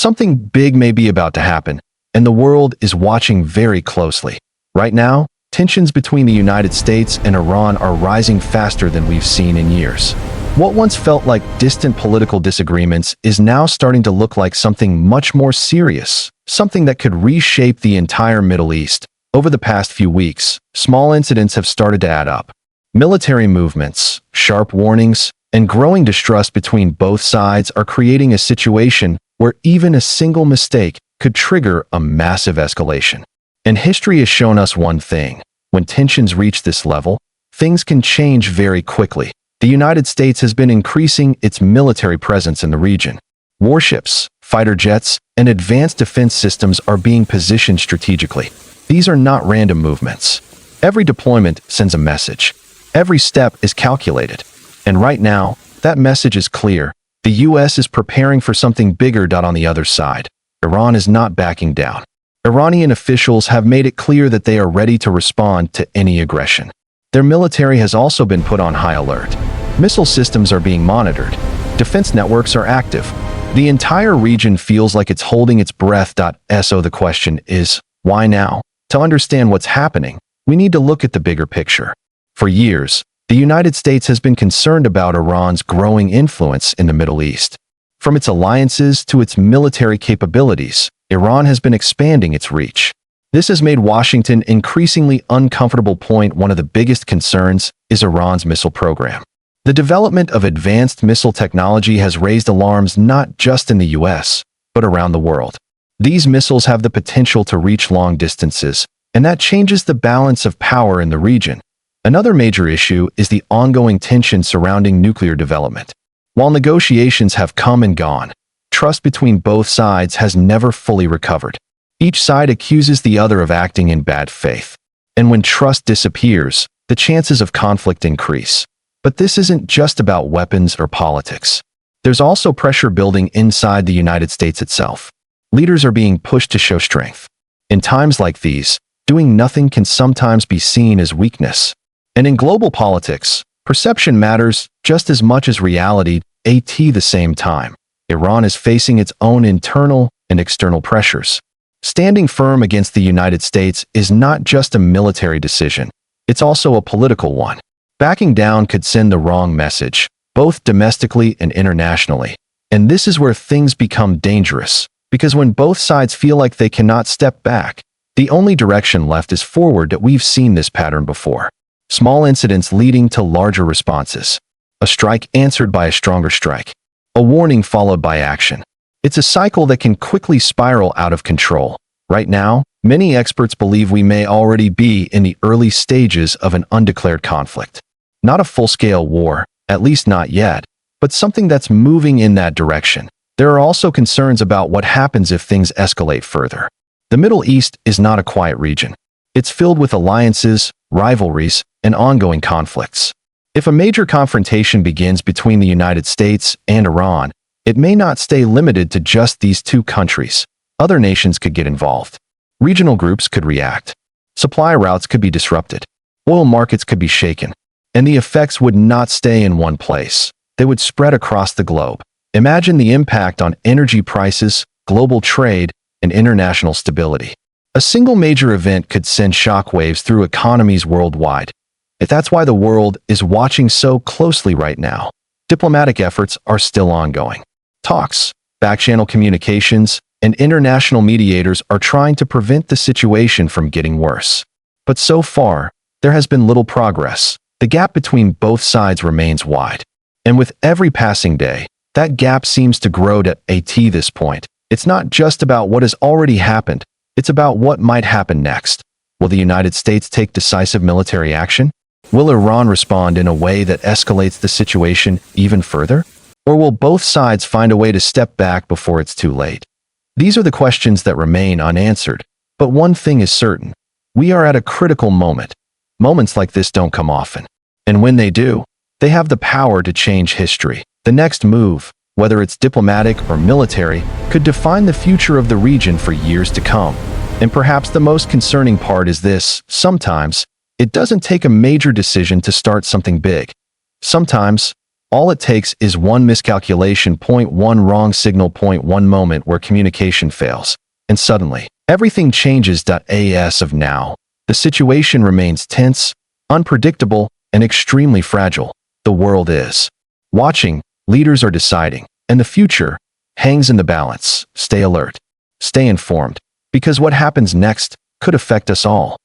Something big may be about to happen, and the world is watching very closely. Right now, tensions between the United States and Iran are rising faster than we've seen in years. What once felt like distant political disagreements is now starting to look like something much more serious, something that could reshape the entire Middle East. Over the past few weeks, small incidents have started to add up. Military movements, sharp warnings, and growing distrust between both sides are creating a situation where even a single mistake could trigger a massive escalation. And history has shown us one thing: when tensions reach this level, things can change very quickly. The United States has been increasing its military presence in the region. Warships, fighter jets, and advanced defense systems are being positioned strategically. These are not random movements. Every deployment sends a message. Every step is calculated. And right now, that message is clear. The US is preparing for something bigger. On the other side, Iran is not backing down. Iranian officials have made it clear that they are ready to respond to any aggression. Their military has also been put on high alert. Missile systems are being monitored. Defense networks are active. The entire region feels like it's holding its breath. So the question is, why now? To understand what's happening, we need to look at the bigger picture. For years, the United States has been concerned about Iran's growing influence in the Middle East. From its alliances to its military capabilities, Iran has been expanding its reach. This has made Washington increasingly uncomfortable. One of the biggest concerns is Iran's missile program. The development of advanced missile technology has raised alarms not just in the US, but around the world. These missiles have the potential to reach long distances, and that changes the balance of power in the region. Another major issue is the ongoing tension surrounding nuclear development. While negotiations have come and gone, trust between both sides has never fully recovered. Each side accuses the other of acting in bad faith. And when trust disappears, the chances of conflict increase. But this isn't just about weapons or politics. There's also pressure building inside the United States itself. Leaders are being pushed to show strength. In times like these, doing nothing can sometimes be seen as weakness. And in global politics, perception matters just as much as reality. At the same time, Iran is facing its own internal and external pressures. Standing firm against the United States is not just a military decision, it's also a political one. Backing down could send the wrong message, both domestically and internationally. And this is where things become dangerous, because when both sides feel like they cannot step back, the only direction left is forward. We've seen this pattern before. Small incidents leading to larger responses. A strike answered by a stronger strike. A warning followed by action. It's a cycle that can quickly spiral out of control. Right now, many experts believe we may already be in the early stages of an undeclared conflict. Not a full-scale war, at least not yet, but something that's moving in that direction. There are also concerns about what happens if things escalate further. The Middle East is not a quiet region. It's filled with alliances, rivalries, and ongoing conflicts. If a major confrontation begins between the United States and Iran, it may not stay limited to just these two countries. Other nations could get involved. Regional groups could react. Supply routes could be disrupted. Oil markets could be shaken. And the effects would not stay in one place. They would spread across the globe. Imagine the impact on energy prices, global trade, and international stability. A single major event could send shockwaves through economies worldwide. That's why the world is watching so closely right now. Diplomatic efforts are still ongoing. Talks, back-channel communications, and international mediators are trying to prevent the situation from getting worse. But so far, there has been little progress. The gap between both sides remains wide. And with every passing day, that gap seems to grow. At this point, it's not just about what has already happened, it's about what might happen next. Will the United States take decisive military action? Will Iran respond in a way that escalates the situation even further? Or will both sides find a way to step back before it's too late? These are the questions that remain unanswered. But one thing is certain. We are at a critical moment. Moments like this don't come often. And when they do, they have the power to change history. The next move, whether it's diplomatic or military, could define the future of the region for years to come. And perhaps the most concerning part is this: sometimes, it doesn't take a major decision to start something big. Sometimes, All it takes is one miscalculation, one wrong signal, one moment where communication fails, and suddenly, everything changes. As of now, the situation remains tense, unpredictable, and extremely fragile. The world is watching, leaders are deciding, and the future hangs in the balance. Stay alert, stay informed, because what happens next could affect us all.